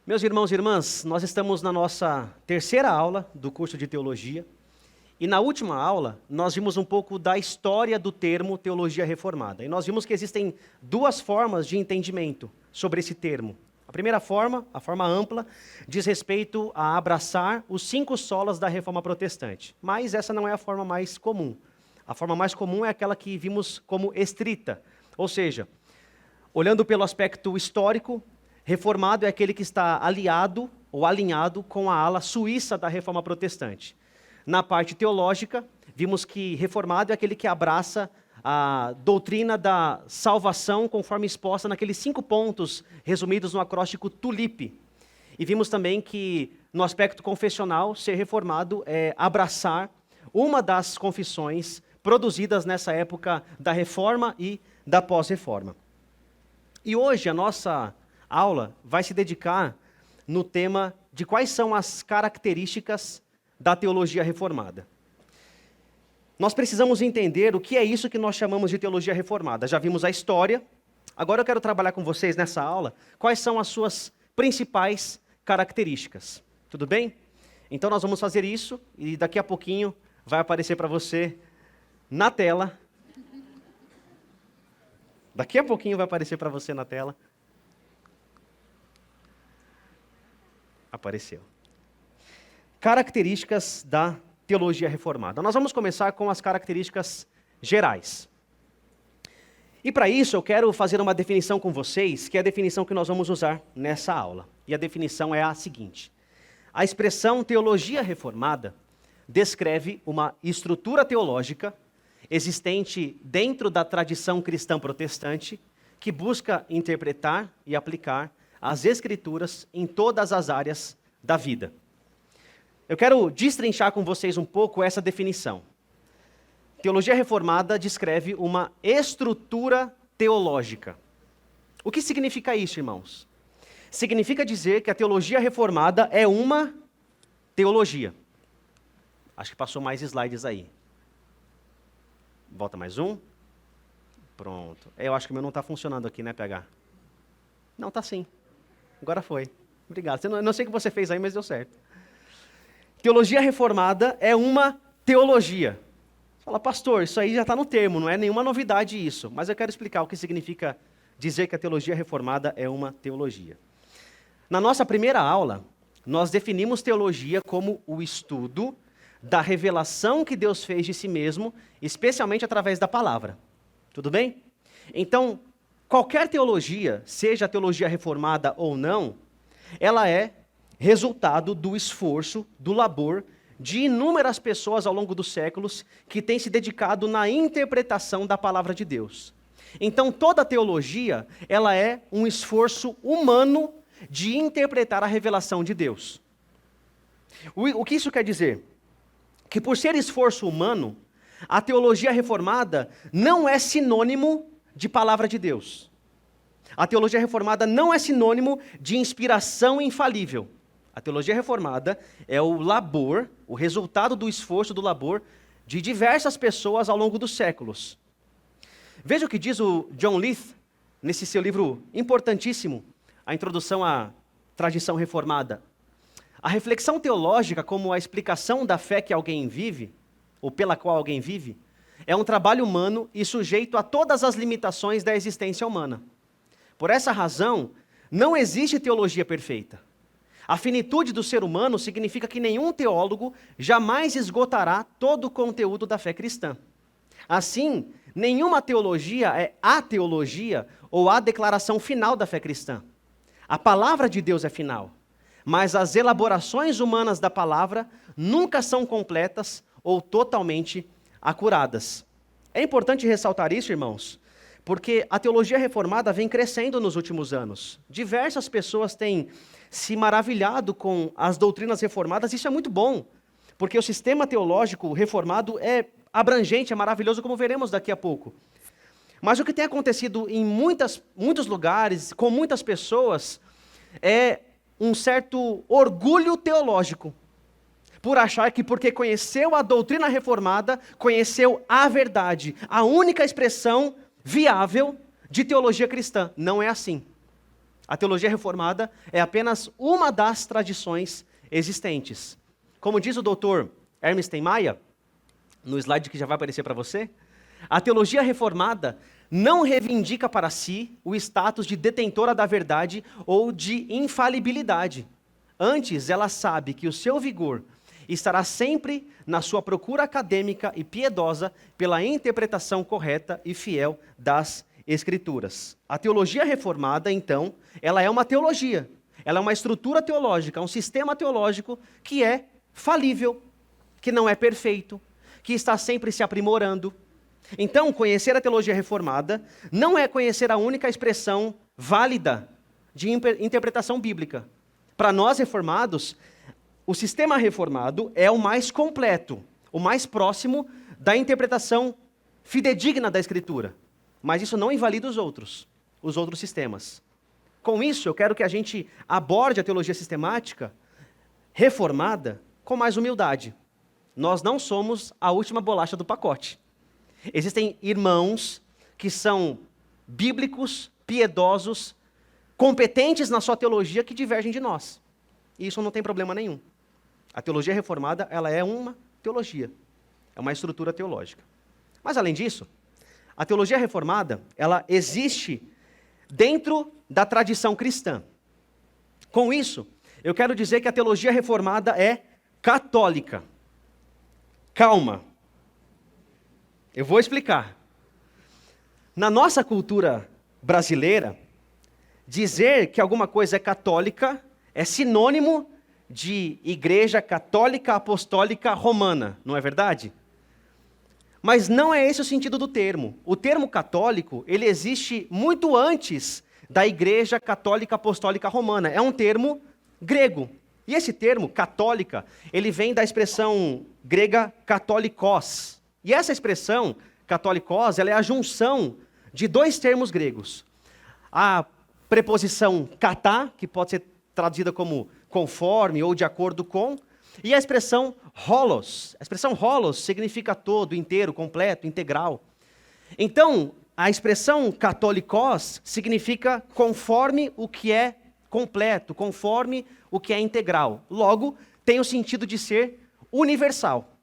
Meus irmãos e irmãs, nós estamos na nossa terceira aula do curso de teologia. E na última aula, nós vimos um pouco da história do termo teologia reformada. E nós vimos que existem duas formas de entendimento sobre esse termo. A primeira forma, a forma ampla, diz respeito a abraçar os 5 solas da reforma protestante. Mas essa não é a forma mais comum. A forma mais comum é aquela que vimos como estrita. Ou seja, olhando pelo aspecto histórico, reformado é aquele que está aliado ou alinhado com a ala suíça da reforma protestante. Na parte teológica, vimos que reformado é aquele que abraça a doutrina da salvação conforme exposta naqueles 5 pontos resumidos no acróstico TULIP. E vimos também que no aspecto confessional, ser reformado é abraçar uma das confissões produzidas nessa época da reforma e da pós-reforma. E hoje a nossa aula vai se dedicar no tema de quais são as características da teologia reformada. Nós precisamos entender o que é isso que nós chamamos de teologia reformada. Já vimos a história, agora eu quero trabalhar com vocês nessa aula quais são as suas principais características. Tudo bem? Então nós vamos fazer isso e daqui a pouquinho vai aparecer para você na tela. Daqui a pouquinho vai aparecer para você na tela. Apareceu. Características da teologia reformada. Nós vamos começar com as características gerais. E para isso eu quero fazer uma definição com vocês, que é a definição que nós vamos usar nessa aula. E a definição é a seguinte: a expressão teologia reformada descreve uma estrutura teológica existente dentro da tradição cristã protestante que busca interpretar e aplicar as Escrituras em todas as áreas da vida. Eu quero destrinchar com vocês um pouco essa definição. Teologia reformada descreve uma estrutura teológica. O que significa isso, irmãos? Significa dizer que a teologia reformada é uma teologia. Acho que passou mais slides aí. Volta mais um. Pronto. Eu acho que o meu não está funcionando aqui, né, PH? Não, está sim. Agora foi. Obrigado. Eu não sei o que você fez aí, mas deu certo. Teologia reformada é uma teologia. Você fala, pastor, isso aí já está no termo, não é nenhuma novidade isso. Mas eu quero explicar o que significa dizer que a teologia reformada é uma teologia. Na nossa primeira aula, nós definimos teologia como o estudo da revelação que Deus fez de si mesmo, especialmente através da palavra. Tudo bem? Então, qualquer teologia, seja a teologia reformada ou não, ela é resultado do esforço, do labor de inúmeras pessoas ao longo dos séculos que têm se dedicado na interpretação da palavra de Deus. Então, toda teologia, ela é um esforço humano de interpretar a revelação de Deus. O que isso quer dizer? Que por ser esforço humano, a teologia reformada não é sinônimo de palavra de Deus. A teologia reformada não é sinônimo de inspiração infalível. A teologia reformada é o labor, o resultado do esforço do labor de diversas pessoas ao longo dos séculos. Veja o que diz o John Leith, nesse seu livro importantíssimo, A Introdução à Tradição Reformada. A reflexão teológica como a explicação da fé que alguém vive, ou pela qual alguém vive, é um trabalho humano e sujeito a todas as limitações da existência humana. Por essa razão, não existe teologia perfeita. A finitude do ser humano significa que nenhum teólogo jamais esgotará todo o conteúdo da fé cristã. Assim, nenhuma teologia é a teologia ou a declaração final da fé cristã. A palavra de Deus é final, mas as elaborações humanas da palavra nunca são completas ou totalmente acuradas. É importante ressaltar isso, irmãos, porque a teologia reformada vem crescendo nos últimos anos. Diversas pessoas têm se maravilhado com as doutrinas reformadas, isso é muito bom, porque o sistema teológico reformado é abrangente, é maravilhoso, como veremos daqui a pouco. Mas o que tem acontecido em muitos lugares, com muitas pessoas, é um certo orgulho teológico, por achar que porque conheceu a doutrina reformada, conheceu a verdade, a única expressão viável de teologia cristã. Não é assim. A teologia reformada é apenas uma das tradições existentes. Como diz o doutor Hermes Maia, no slide que já vai aparecer para você, a teologia reformada não reivindica para si o status de detentora da verdade ou de infalibilidade. Antes, ela sabe que o seu vigor estará sempre na sua procura acadêmica e piedosa pela interpretação correta e fiel das Escrituras. A teologia reformada, então, ela é uma teologia. Ela é uma estrutura teológica, um sistema teológico que é falível, que não é perfeito, que está sempre se aprimorando. Então, conhecer a teologia reformada não é conhecer a única expressão válida de interpretação bíblica. Para nós reformados, o sistema reformado é o mais completo, o mais próximo da interpretação fidedigna da Escritura. Mas isso não invalida os outros sistemas. Com isso, eu quero que a gente aborde a teologia sistemática reformada com mais humildade. Nós não somos a última bolacha do pacote. Existem irmãos que são bíblicos, piedosos, competentes na sua teologia que divergem de nós. E isso não tem problema nenhum. A teologia reformada, ela é uma teologia. É uma estrutura teológica. Mas, além disso, a teologia reformada, ela existe dentro da tradição cristã. Com isso, eu quero dizer que a teologia reformada é católica. Calma. Eu vou explicar. Na nossa cultura brasileira, dizer que alguma coisa é católica é sinônimo de Igreja Católica Apostólica Romana, não é verdade? Mas não é esse o sentido do termo. O termo católico, ele existe muito antes da Igreja Católica Apostólica Romana. É um termo grego. E esse termo, católica, ele vem da expressão grega katolikos. E essa expressão, katolikos, ela é a junção de dois termos gregos. A preposição katá, que pode ser traduzida como conforme ou de acordo com, e a expressão holos. A expressão holos significa todo, inteiro, completo, integral. Então, a expressão katolikos significa conforme o que é completo, conforme o que é integral. Logo, tem o sentido de ser universal.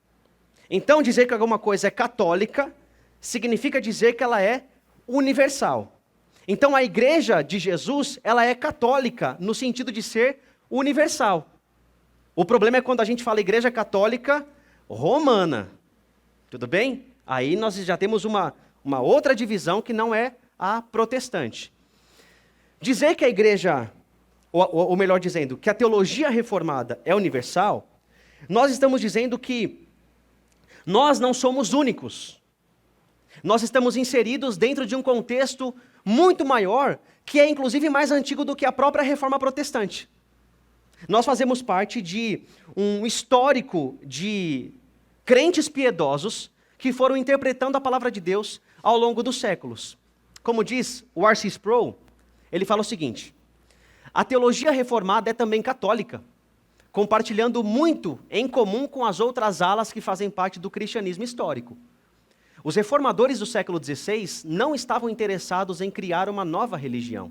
Então, dizer que alguma coisa é católica significa dizer que ela é universal. Então, a igreja de Jesus, ela é católica no sentido de ser universal. O problema é quando a gente fala igreja católica romana. Tudo bem? Aí nós já temos uma outra divisão que não é a protestante. Dizer que a igreja, ou melhor dizendo, que a teologia reformada é universal, nós estamos dizendo que nós não somos únicos. Nós estamos inseridos dentro de um contexto muito maior, que é inclusive mais antigo do que a própria reforma protestante. Nós fazemos parte de um histórico de crentes piedosos que foram interpretando a palavra de Deus ao longo dos séculos. Como diz o R.C. Sproul, ele fala o seguinte: a teologia reformada é também católica, compartilhando muito em comum com as outras alas que fazem parte do cristianismo histórico. Os reformadores do século XVI não estavam interessados em criar uma nova religião.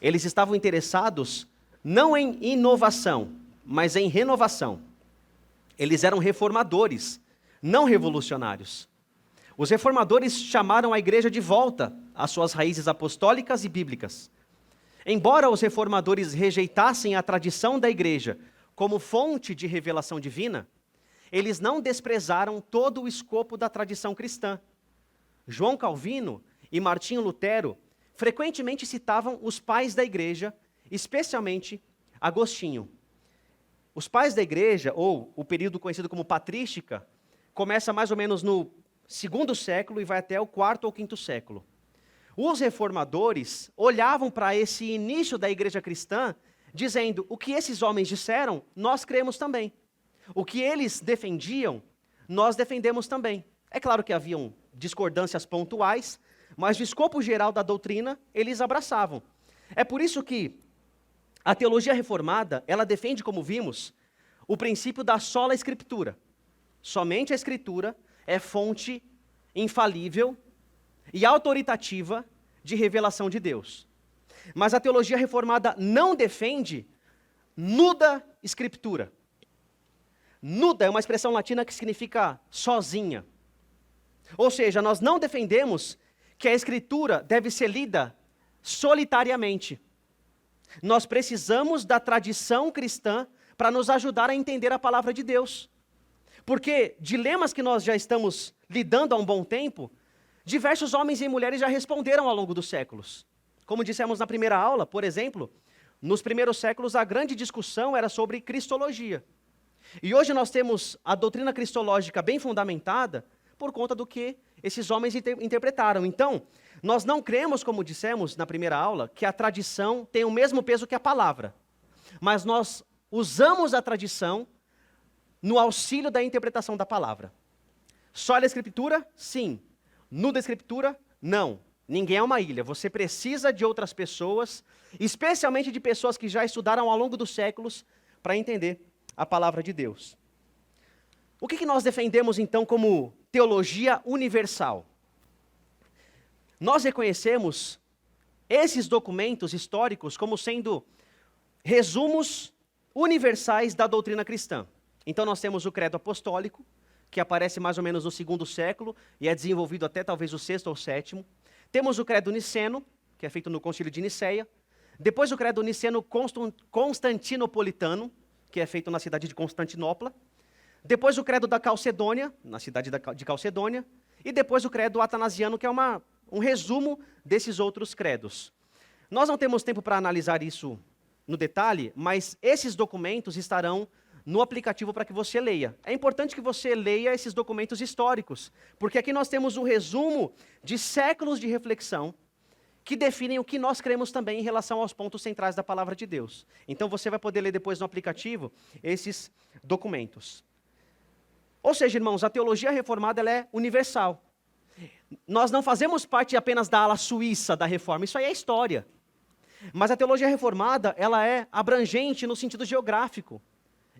Eles estavam interessados não em inovação, mas em renovação. Eles eram reformadores, não revolucionários. Os reformadores chamaram a igreja de volta às suas raízes apostólicas e bíblicas. Embora os reformadores rejeitassem a tradição da igreja como fonte de revelação divina, eles não desprezaram todo o escopo da tradição cristã. João Calvino e Martinho Lutero frequentemente citavam os pais da igreja, especialmente Agostinho. Os pais da igreja, ou o período conhecido como patrística, começa mais ou menos no 2º século e vai até o 4º ou 5º século. Os reformadores olhavam para esse início da igreja cristã, dizendo: o que esses homens disseram, nós cremos também. O que eles defendiam, nós defendemos também. É claro que haviam discordâncias pontuais, mas o escopo geral da doutrina eles abraçavam. É por isso que a teologia reformada, ela defende, como vimos, o princípio da sola escritura. Somente a escritura é fonte infalível e autoritativa de revelação de Deus. Mas a teologia reformada não defende nuda escritura. Nuda é uma expressão latina que significa sozinha. Ou seja, nós não defendemos que a escritura deve ser lida solitariamente. Nós precisamos da tradição cristã para nos ajudar a entender a palavra de Deus. Porque dilemas que nós já estamos lidando há um bom tempo, diversos homens e mulheres já responderam ao longo dos séculos. Como dissemos na primeira aula, por exemplo, nos primeiros séculos a grande discussão era sobre cristologia. E hoje nós temos a doutrina cristológica bem fundamentada por conta do que esses homens interpretaram. Então, nós não cremos, como dissemos na primeira aula, que a tradição tem o mesmo peso que a palavra. Mas nós usamos a tradição no auxílio da interpretação da palavra. Sólida escritura? Sim. Nuda escritura? Não. Ninguém é uma ilha. Você precisa de outras pessoas, especialmente de pessoas que já estudaram ao longo dos séculos, para entender a palavra de Deus. O que nós defendemos, então, como teologia universal? Nós reconhecemos esses documentos históricos como sendo resumos universais da doutrina cristã. Então nós temos o credo apostólico, que aparece mais ou menos no 2º século e é desenvolvido até talvez o 6º ou 7º. Temos o credo niceno, que é feito no concílio de Niceia. Depois o credo niceno constantinopolitano, que é feito na cidade de Constantinopla. Depois o credo da Calcedônia, na cidade de Calcedônia. E depois o credo atanasiano, que é um resumo desses outros credos. Nós não temos tempo para analisar isso no detalhe, mas esses documentos estarão no aplicativo para que você leia. É importante que você leia esses documentos históricos, porque aqui nós temos um resumo de séculos de reflexão que definem o que nós cremos também em relação aos pontos centrais da palavra de Deus. Então você vai poder ler depois no aplicativo esses documentos. Ou seja, irmãos, a teologia reformada ela é universal. Nós não fazemos parte apenas da ala suíça da reforma, isso aí é história. Mas a teologia reformada, ela é abrangente no sentido geográfico.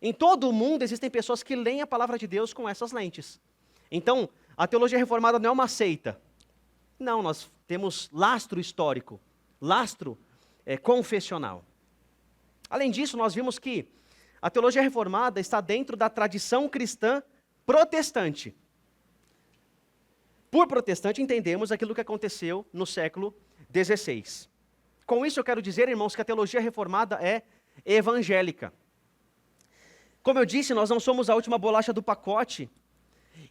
Em todo o mundo existem pessoas que leem a palavra de Deus com essas lentes. Então, a teologia reformada não é uma seita. Não, nós temos lastro histórico, lastro confessional. Além disso, nós vimos que a teologia reformada está dentro da tradição cristã protestante. Por protestante, entendemos aquilo que aconteceu no século XVI. Com isso, eu quero dizer, irmãos, que a teologia reformada é evangélica. Como eu disse, nós não somos a última bolacha do pacote,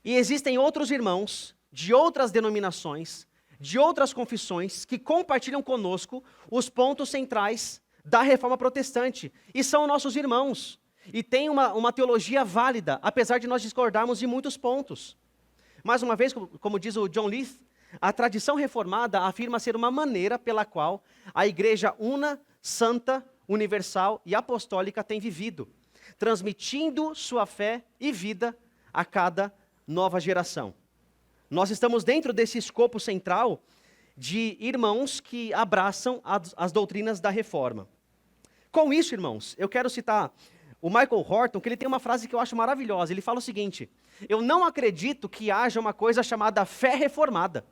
e existem outros irmãos de outras denominações, de outras confissões, que compartilham conosco os pontos centrais da reforma protestante, e são nossos irmãos, e têm uma teologia válida, apesar de nós discordarmos de muitos pontos. Mais uma vez, como diz o John Leith, a tradição reformada afirma ser uma maneira pela qual a igreja una, santa, universal e apostólica tem vivido, transmitindo sua fé e vida a cada nova geração. Nós estamos dentro desse escopo central de irmãos que abraçam as doutrinas da reforma. Com isso, irmãos, eu quero citar o Michael Horton, que ele tem uma frase que eu acho maravilhosa. Ele fala o seguinte: eu não acredito que haja uma coisa chamada fé reformada.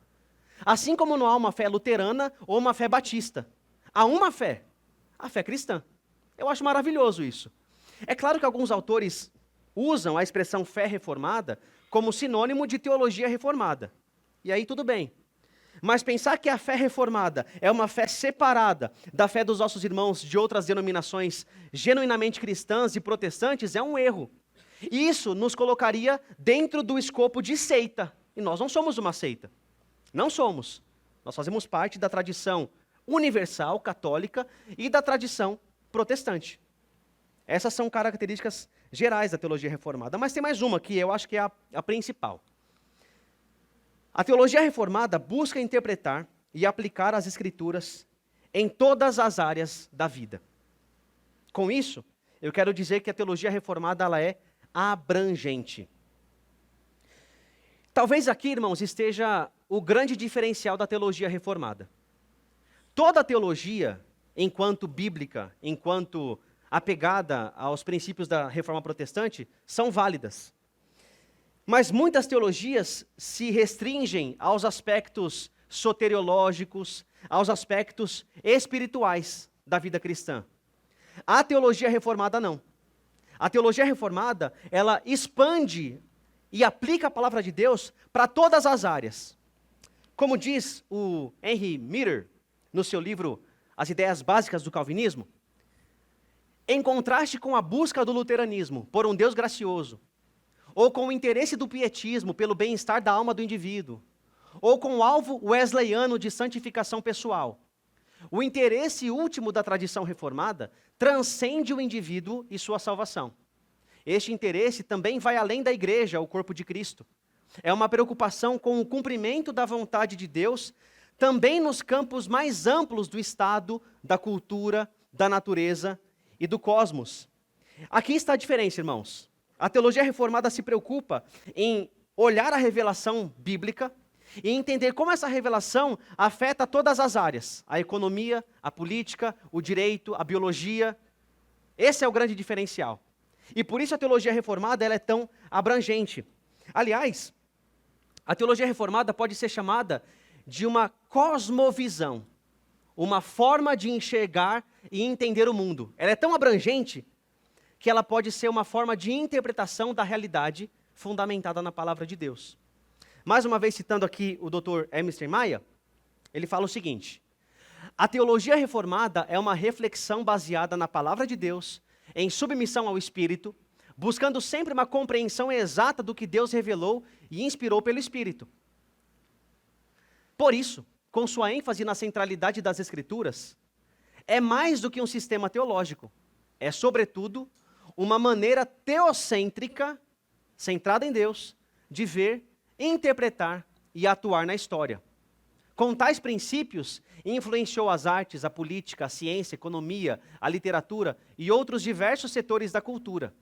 Assim como não há uma fé luterana ou uma fé batista. Há uma fé, a fé cristã. Eu acho maravilhoso isso. É claro que alguns autores usam a expressão fé reformada como sinônimo de teologia reformada. E aí tudo bem. Mas pensar que a fé reformada é uma fé separada da fé dos nossos irmãos de outras denominações genuinamente cristãs e protestantes é um erro. E isso nos colocaria dentro do escopo de seita. E nós não somos uma seita. Não somos. Nós fazemos parte da tradição universal, católica, e da tradição protestante. Essas são características gerais da teologia reformada. Mas tem mais uma que eu acho que é a principal. A teologia reformada busca interpretar e aplicar as escrituras em todas as áreas da vida. Com isso, eu quero dizer que a teologia reformada ela é abrangente. Talvez aqui, irmãos, esteja o grande diferencial da teologia reformada. Toda a teologia, enquanto bíblica, enquanto apegada aos princípios da reforma protestante, são válidas. Mas muitas teologias se restringem aos aspectos soteriológicos, aos aspectos espirituais da vida cristã. A teologia reformada não. A teologia reformada, ela expande e aplica a palavra de Deus para todas as áreas. Como diz o Henry Meeder, no seu livro As Ideias Básicas do Calvinismo, em contraste com a busca do luteranismo por um Deus gracioso, ou com o interesse do pietismo pelo bem-estar da alma do indivíduo, ou com o alvo wesleyano de santificação pessoal, o interesse último da tradição reformada transcende o indivíduo e sua salvação. Este interesse também vai além da igreja, o corpo de Cristo. É uma preocupação com o cumprimento da vontade de Deus, também nos campos mais amplos do Estado, da cultura, da natureza e do cosmos. Aqui está a diferença, irmãos. A teologia reformada se preocupa em olhar a revelação bíblica e entender como essa revelação afeta todas as áreas. A economia, a política, o direito, a biologia. Esse é o grande diferencial. E por isso a teologia reformada ela é tão abrangente. Aliás, a teologia reformada pode ser chamada de uma cosmovisão, uma forma de enxergar e entender o mundo. Ela é tão abrangente que ela pode ser uma forma de interpretação da realidade fundamentada na palavra de Deus. Mais uma vez citando aqui o Dr. Emerson Maia, ele fala o seguinte: a teologia reformada é uma reflexão baseada na palavra de Deus, em submissão ao Espírito, buscando sempre uma compreensão exata do que Deus revelou e inspirou pelo Espírito. Por isso, com sua ênfase na centralidade das Escrituras, é mais do que um sistema teológico. É, sobretudo, uma maneira teocêntrica, centrada em Deus, de ver, interpretar e atuar na história. Com tais princípios, influenciou as artes, a política, a ciência, a economia, a literatura e outros diversos setores da cultura.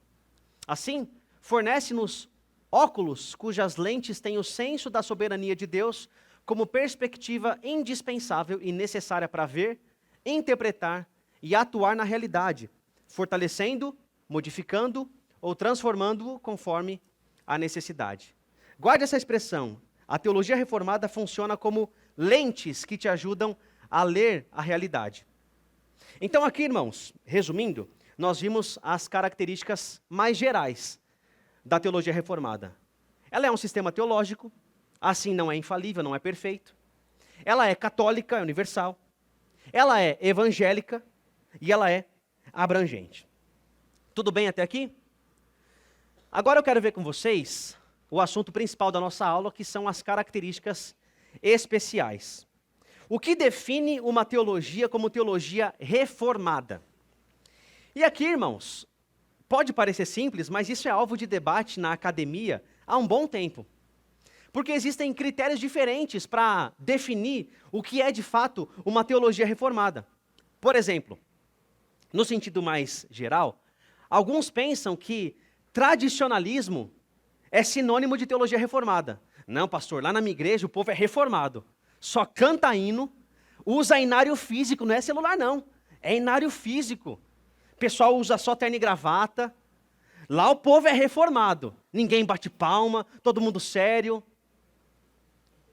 Assim, fornece-nos óculos cujas lentes têm o senso da soberania de Deus como perspectiva indispensável e necessária para ver, interpretar e atuar na realidade, fortalecendo, modificando ou transformando-o conforme a necessidade. Guarde essa expressão. A teologia reformada funciona como lentes que te ajudam a ler a realidade. Então aqui, irmãos, resumindo, nós vimos as características mais gerais da teologia reformada. Ela é um sistema teológico, assim não é infalível, não é perfeito. Ela é católica, é universal. Ela é evangélica e ela é abrangente. Tudo bem até aqui? Agora eu quero ver com vocês o assunto principal da nossa aula, que são as características especiais. O que define uma teologia como teologia reformada? E aqui, irmãos, pode parecer simples, mas isso é alvo de debate na academia há um bom tempo. Porque existem critérios diferentes para definir o que é de fato uma teologia reformada. Por exemplo, no sentido mais geral, alguns pensam que tradicionalismo é sinônimo de teologia reformada. Não, pastor, lá na minha igreja o povo é reformado. Só canta hino, usa inário físico, não é celular não, é inário físico. O pessoal usa só terno e gravata. Lá o povo é reformado. Ninguém bate palma, todo mundo sério.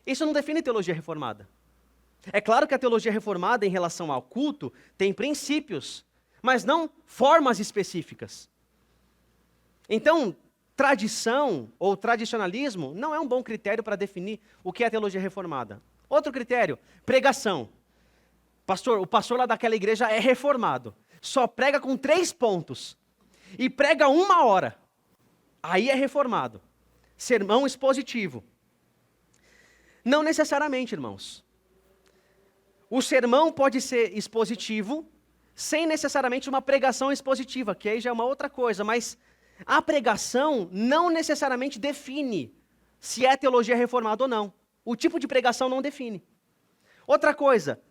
Isso não define teologia reformada. É claro que a teologia reformada em relação ao culto tem princípios, mas não formas específicas. Então, tradição ou tradicionalismo não é um bom critério para definir o que é teologia reformada. Outro critério, pregação. Pastor, o pastor lá daquela igreja é reformado. Só prega com 3 pontos. E prega 1 hora. Aí é reformado. Sermão expositivo. Não necessariamente, irmãos. O sermão pode ser expositivo, sem necessariamente uma pregação expositiva, que aí já é uma outra coisa, mas a pregação não necessariamente define se é teologia reformada ou não. O tipo de pregação não define. Outra coisa,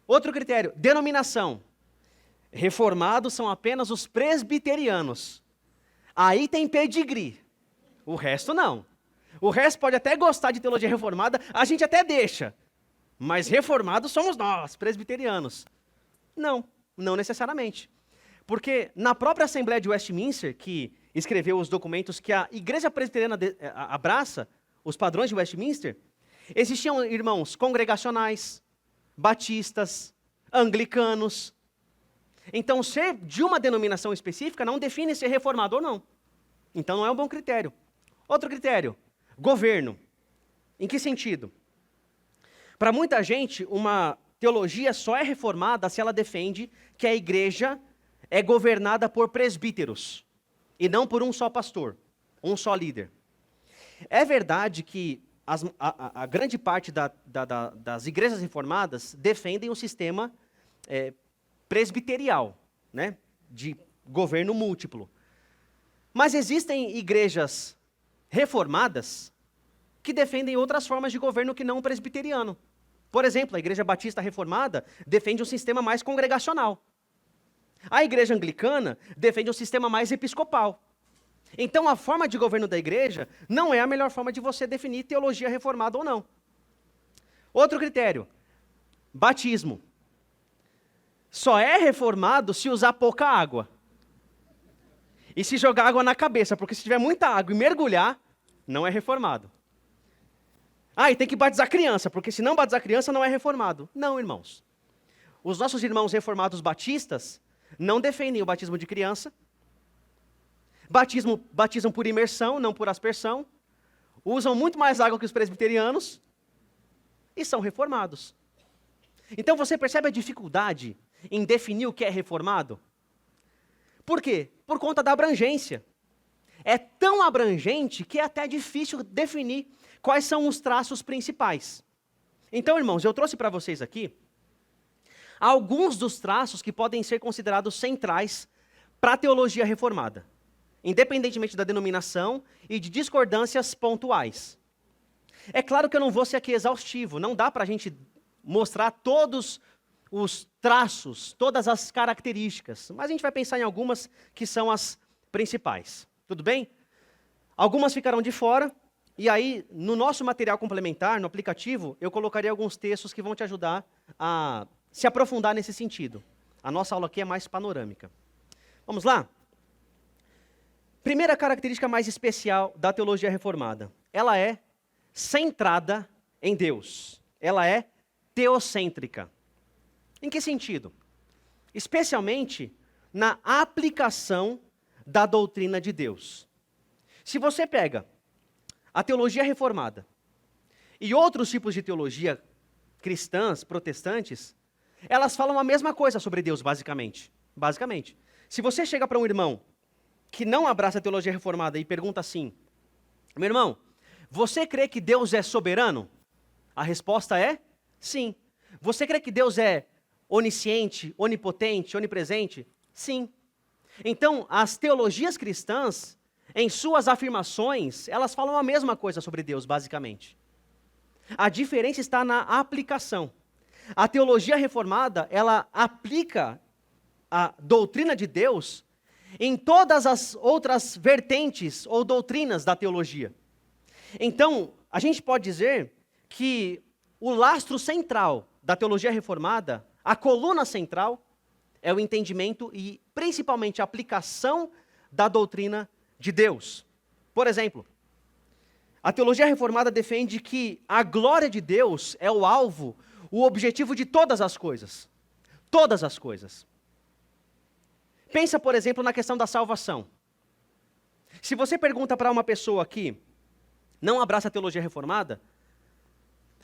outro critério, denominação. Reformados são apenas os presbiterianos. Aí tem pedigree. O resto não. O resto pode até gostar de teologia reformada, a gente até deixa. Mas reformados somos nós, presbiterianos. Não, não necessariamente. Porque na própria Assembleia de Westminster, que escreveu os documentos que a Igreja Presbiteriana abraça, os padrões de Westminster, existiam, irmãos, congregacionais, batistas, anglicanos. Então, ser de uma denominação específica não define ser reformado ou não. Então, não é um bom critério. Outro critério, governo. Em que sentido? Para muita gente, uma teologia só é reformada se ela defende que a igreja é governada por presbíteros e não por um só pastor, um só líder. É verdade que a grande parte das igrejas reformadas defendem um sistema presbiterial, né, de governo múltiplo. Mas existem igrejas reformadas que defendem outras formas de governo que não o presbiteriano. Por exemplo, a Igreja Batista Reformada defende um sistema mais congregacional. A Igreja Anglicana defende um sistema mais episcopal. Então, a forma de governo da igreja não é a melhor forma de você definir teologia reformada ou não. Outro critério, batismo. Só é reformado se usar pouca água. E se jogar água na cabeça, porque se tiver muita água e mergulhar, não é reformado. E tem que batizar criança, porque se não batizar criança não é reformado. Não, irmãos. Os nossos irmãos reformados batistas não defendem o batismo de criança. Batizam por imersão, não por aspersão. Usam muito mais água que os presbiterianos. E são reformados. Então você percebe a dificuldade em definir o que é reformado? Por quê? Por conta da abrangência. É tão abrangente que é até difícil definir quais são os traços principais. Então, irmãos, eu trouxe para vocês aqui alguns dos traços que podem ser considerados centrais para a teologia reformada, independentemente da denominação e de discordâncias pontuais. É claro que eu não vou ser aqui exaustivo, não dá para a gente mostrar todos os traços, todas as características, mas a gente vai pensar em algumas que são as principais. Tudo bem? Algumas ficarão de fora, e aí, no nosso material complementar, no aplicativo, eu colocaria alguns textos que vão te ajudar a se aprofundar nesse sentido. A nossa aula aqui é mais panorâmica. Vamos lá? Primeira característica mais especial da teologia reformada. Ela é centrada em Deus. Ela é teocêntrica. Em que sentido? Especialmente na aplicação da doutrina de Deus. Se você pega a teologia reformada e outros tipos de teologia cristãs, protestantes, elas falam a mesma coisa sobre Deus, basicamente. Se você chega para um irmão que não abraça a teologia reformada e pergunta assim: meu irmão, você crê que Deus é soberano? A resposta é sim. Você crê que Deus é onisciente, onipotente, onipresente? Sim. Então, as teologias cristãs, em suas afirmações, elas falam a mesma coisa sobre Deus, basicamente. A diferença está na aplicação. A teologia reformada, ela aplica a doutrina de Deus em todas as outras vertentes ou doutrinas da teologia. Então, a gente pode dizer que o lastro central da teologia reformada, a coluna central, é o entendimento e, principalmente, a aplicação da doutrina de Deus. Por exemplo, a teologia reformada defende que a glória de Deus é o alvo, o objetivo de todas as coisas. Todas as coisas. Pensa, por exemplo, na questão da salvação. Se você pergunta para uma pessoa que não abraça a teologia reformada,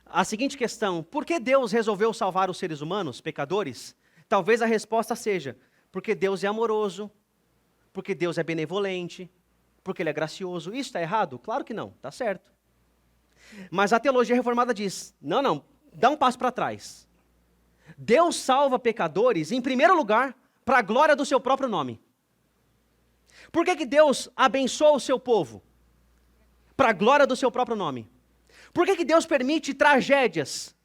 a seguinte questão: por que Deus resolveu salvar os seres humanos, pecadores? Talvez a resposta seja: porque Deus é amoroso, porque Deus é benevolente, porque Ele é gracioso. Isso está errado? Claro que não, está certo. Mas a teologia reformada diz: não, dá um passo para trás. Deus salva pecadores, em primeiro lugar, para a glória do seu próprio nome. Por que Deus abençoa o seu povo? Para a glória do seu próprio nome. Por que Deus permite tragédias,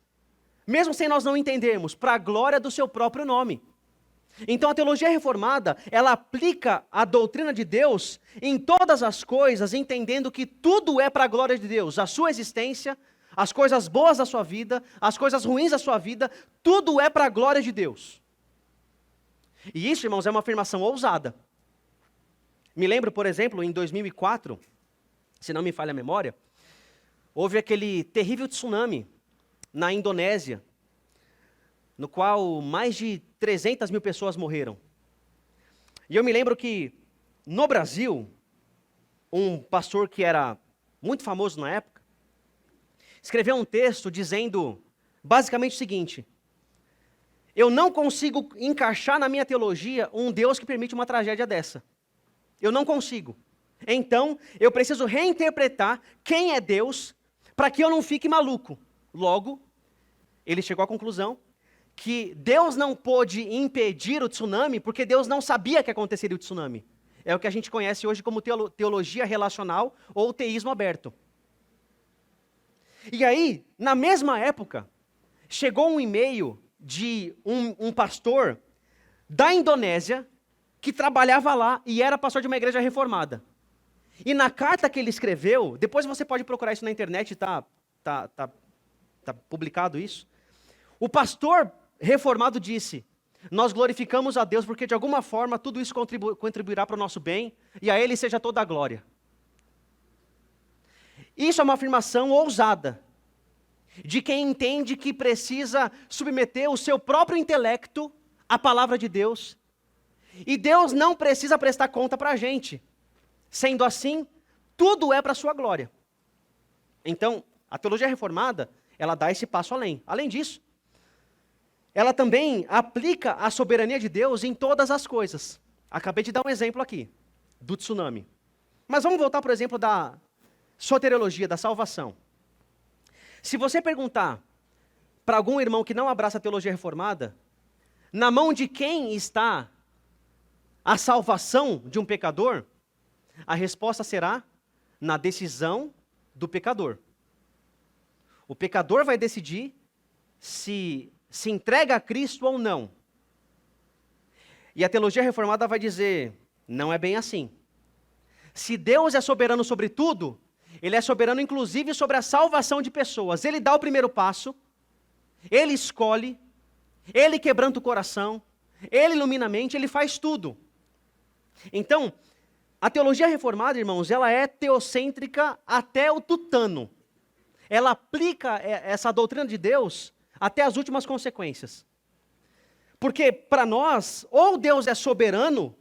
mesmo sem nós não entendermos? Para a glória do seu próprio nome. Então a teologia reformada, ela aplica a doutrina de Deus em todas as coisas, entendendo que tudo é para a glória de Deus. A sua existência, as coisas boas da sua vida, as coisas ruins da sua vida, tudo é para a glória de Deus. E isso, irmãos, é uma afirmação ousada. Me lembro, por exemplo, em 2004, se não me falha a memória, houve aquele terrível tsunami na Indonésia. no qual mais de 300 mil pessoas morreram. E eu me lembro que, no Brasil, um pastor que era muito famoso na época, escreveu um texto dizendo basicamente o seguinte: eu não consigo encaixar na minha teologia um Deus que permite uma tragédia dessa. Eu não consigo. Então, eu preciso reinterpretar quem é Deus para que eu não fique maluco. Logo, ele chegou à conclusão que Deus não pôde impedir o tsunami porque Deus não sabia que aconteceria o tsunami. É o que a gente conhece hoje como teologia relacional ou teísmo aberto. E aí, na mesma época, chegou um e-mail de um pastor da Indonésia que trabalhava lá e era pastor de uma igreja reformada. E na carta que ele escreveu, depois você pode procurar isso na internet, tá publicado isso. O pastor reformado disse: nós glorificamos a Deus porque de alguma forma tudo isso contribuirá para o nosso bem e a Ele seja toda a glória. Isso é uma afirmação ousada de quem entende que precisa submeter o seu próprio intelecto à palavra de Deus. E Deus não precisa prestar conta para a gente. Sendo assim, tudo é para a sua glória. Então, a teologia reformada, ela dá esse passo além. Além disso, ela também aplica a soberania de Deus em todas as coisas. Acabei de dar um exemplo aqui, do tsunami. Mas vamos voltar, por exemplo, da soteriologia, da salvação. Se você perguntar para algum irmão que não abraça a teologia reformada, na mão de quem está a salvação de um pecador, a resposta será na decisão do pecador. O pecador vai decidir se entrega a Cristo ou não. E a teologia reformada vai dizer, não é bem assim. Se Deus é soberano sobre tudo, Ele é soberano inclusive sobre a salvação de pessoas. Ele dá o primeiro passo, Ele escolhe, Ele quebranta o coração, Ele ilumina a mente, Ele faz tudo. Então, a teologia reformada, irmãos, ela é teocêntrica até o tutano. Ela aplica essa doutrina de Deus até as últimas consequências. Porque, para nós, ou Deus é soberano,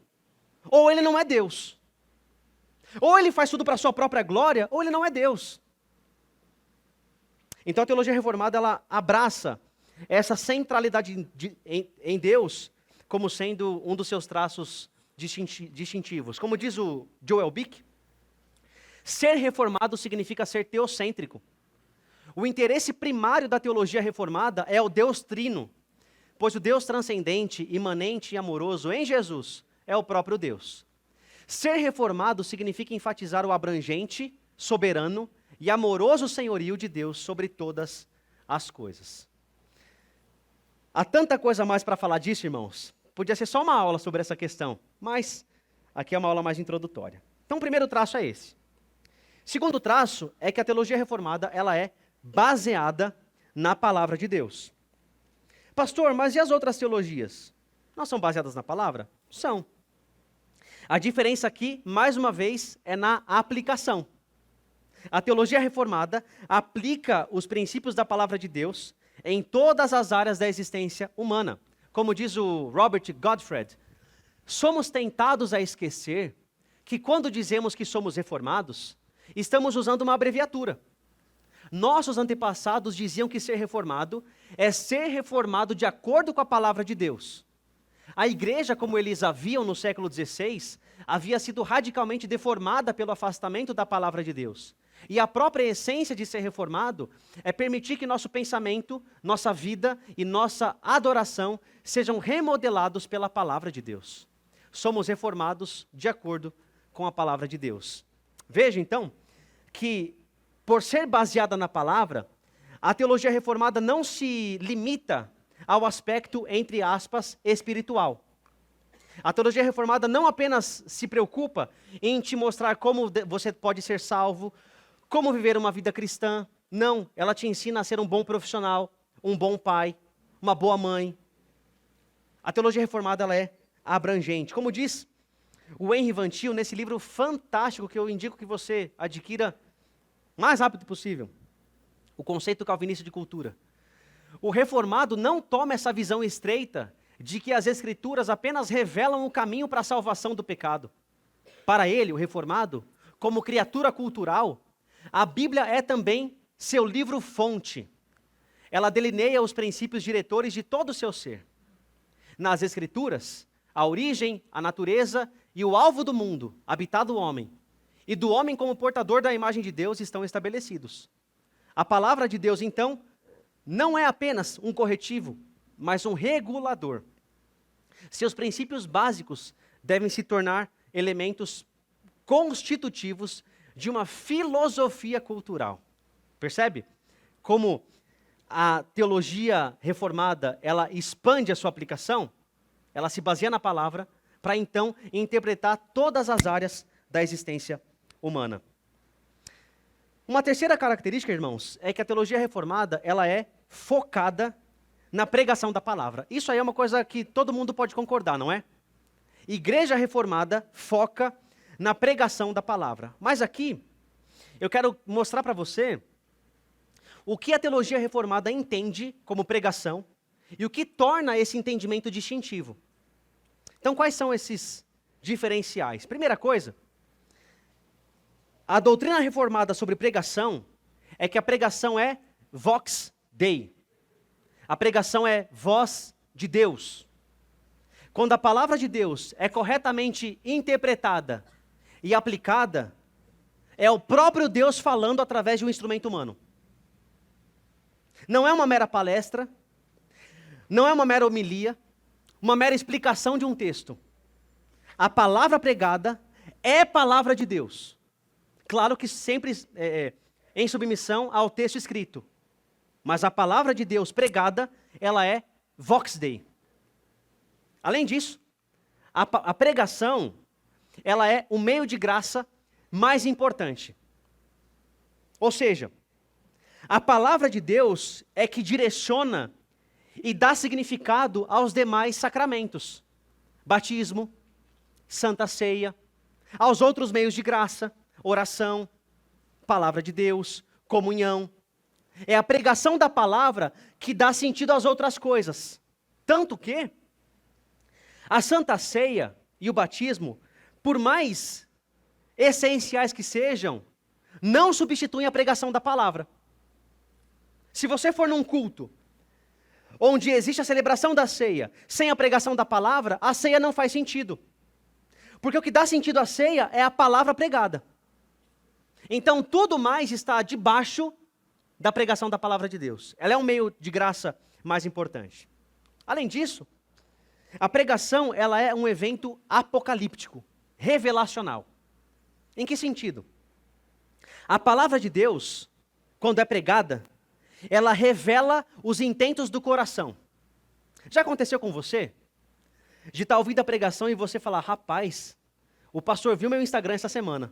ou Ele não é Deus. Ou Ele faz tudo para a sua própria glória, ou Ele não é Deus. Então, a teologia reformada, ela abraça essa centralidade em Deus como sendo um dos seus traços distintivos. Como diz o Joel Bick, ser reformado significa ser teocêntrico. O interesse primário da teologia reformada é o Deus trino, pois o Deus transcendente, imanente e amoroso em Jesus é o próprio Deus. Ser reformado significa enfatizar o abrangente, soberano e amoroso senhorio de Deus sobre todas as coisas. Há tanta coisa mais para falar disso, irmãos. Podia ser só uma aula sobre essa questão, mas aqui é uma aula mais introdutória. Então, o primeiro traço é esse. Segundo traço é que a teologia reformada, ela é baseada na palavra de Deus. Pastor, mas e as outras teologias? Não são baseadas na palavra? São. A diferença aqui, mais uma vez, é na aplicação. A teologia reformada aplica os princípios da palavra de Deus em todas as áreas da existência humana. Como diz o Robert Godfrey, somos tentados a esquecer que quando dizemos que somos reformados, estamos usando uma abreviatura. Nossos antepassados diziam que ser reformado é ser reformado de acordo com a palavra de Deus. A igreja, como eles a viam no século XVI, havia sido radicalmente deformada pelo afastamento da palavra de Deus. E a própria essência de ser reformado é permitir que nosso pensamento, nossa vida e nossa adoração sejam remodelados pela palavra de Deus. Somos reformados de acordo com a palavra de Deus. Veja, então, que por ser baseada na palavra, a teologia reformada não se limita ao aspecto, entre aspas, espiritual. A teologia reformada não apenas se preocupa em te mostrar como você pode ser salvo, como viver uma vida cristã. Não, ela te ensina a ser um bom profissional, um bom pai, uma boa mãe. A teologia reformada, ela é abrangente. Como diz o Henry Van Til, nesse livro fantástico que eu indico que você adquira o mais rápido possível, O Conceito Calvinista de Cultura. o reformado não toma essa visão estreita de que as Escrituras apenas revelam o caminho para a salvação do pecado. Para ele, o reformado, como criatura cultural, a Bíblia é também seu livro-fonte. Ela delineia os princípios diretores de todo o seu ser. Nas Escrituras, a origem, a natureza e o alvo do mundo, habitado o homem, e do homem como portador da imagem de Deus estão estabelecidos. A palavra de Deus, então, não é apenas um corretivo, mas um regulador. Seus princípios básicos devem se tornar elementos constitutivos de uma filosofia cultural. Percebe? Como a teologia reformada, ela expande a sua aplicação, ela se baseia na palavra, para então interpretar todas as áreas da existência humana. Uma terceira característica, irmãos, é que a teologia reformada, ela é focada na pregação da palavra. Isso aí é uma coisa que todo mundo pode concordar, não é? Igreja reformada foca na pregação da palavra. Mas aqui, eu quero mostrar para você o que a teologia reformada entende como pregação e o que torna esse entendimento distintivo. Então, quais são esses diferenciais? Primeira coisa, a doutrina reformada sobre pregação é que a pregação é vox Dei. A pregação é voz de Deus. Quando a palavra de Deus é corretamente interpretada e aplicada, é o próprio Deus falando através de um instrumento humano. Não é uma mera palestra, não é uma mera homilia, uma mera explicação de um texto. A palavra pregada é palavra de Deus. Claro que sempre em submissão ao texto escrito. Mas a palavra de Deus pregada, ela é vox Dei. Além disso, a pregação, ela é o meio de graça mais importante. Ou seja, a palavra de Deus é que direciona e dá significado aos demais sacramentos. Batismo, Santa Ceia, aos outros meios de graça, oração, palavra de Deus, comunhão. É a pregação da palavra que dá sentido às outras coisas. Tanto que a Santa Ceia e o batismo, por mais essenciais que sejam, não substituem a pregação da palavra. Se você for num culto onde existe a celebração da ceia, sem a pregação da palavra, a ceia não faz sentido. Porque o que dá sentido à ceia é a palavra pregada. Então, tudo mais está debaixo da pregação da palavra de Deus. Ela é um meio de graça mais importante. Além disso, a pregação, ela é um evento apocalíptico, revelacional. Em que sentido? A palavra de Deus, quando é pregada, ela revela os intentos do coração. Já aconteceu com você? De estar ouvindo a pregação e você falar, rapaz, o pastor viu meu Instagram essa semana.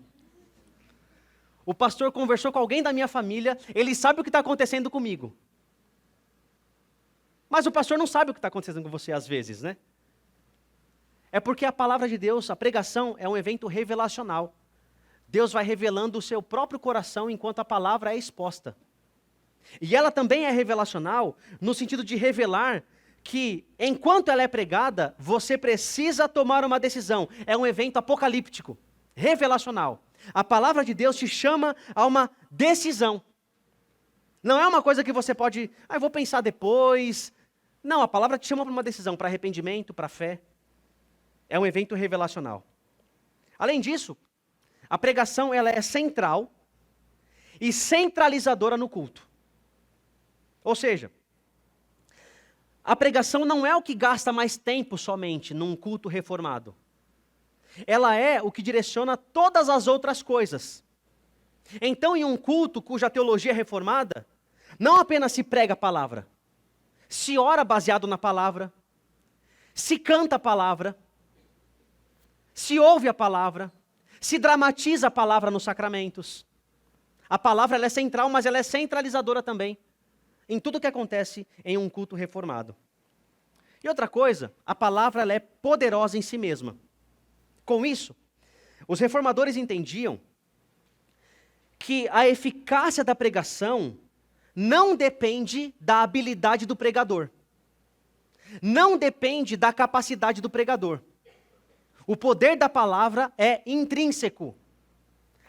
O pastor conversou com alguém da minha família, ele sabe o que está acontecendo comigo. Mas o pastor não sabe o que está acontecendo com você às vezes, né? É porque a palavra de Deus, a pregação, é um evento revelacional. Deus vai revelando o seu próprio coração enquanto a palavra é exposta. E ela também é revelacional no sentido de revelar que, enquanto ela é pregada, você precisa tomar uma decisão. É um evento apocalíptico, revelacional. A palavra de Deus te chama a uma decisão. Não é uma coisa que você pode, eu vou pensar depois. Não, a palavra te chama para uma decisão, para arrependimento, para fé. É um evento revelacional. Além disso, a pregação ela é central e centralizadora no culto. Ou seja, a pregação não é o que gasta mais tempo somente num culto reformado. Ela é o que direciona todas as outras coisas. Então, em um culto cuja teologia é reformada, não apenas se prega a palavra, se ora baseado na palavra, se canta a palavra, se ouve a palavra, se dramatiza a palavra nos sacramentos. A palavra ela é central, mas ela é centralizadora também em tudo que acontece em um culto reformado. E outra coisa, a palavra ela é poderosa em si mesma. Com isso, os reformadores entendiam que a eficácia da pregação não depende da habilidade do pregador. Não depende da capacidade do pregador. O poder da palavra é intrínseco.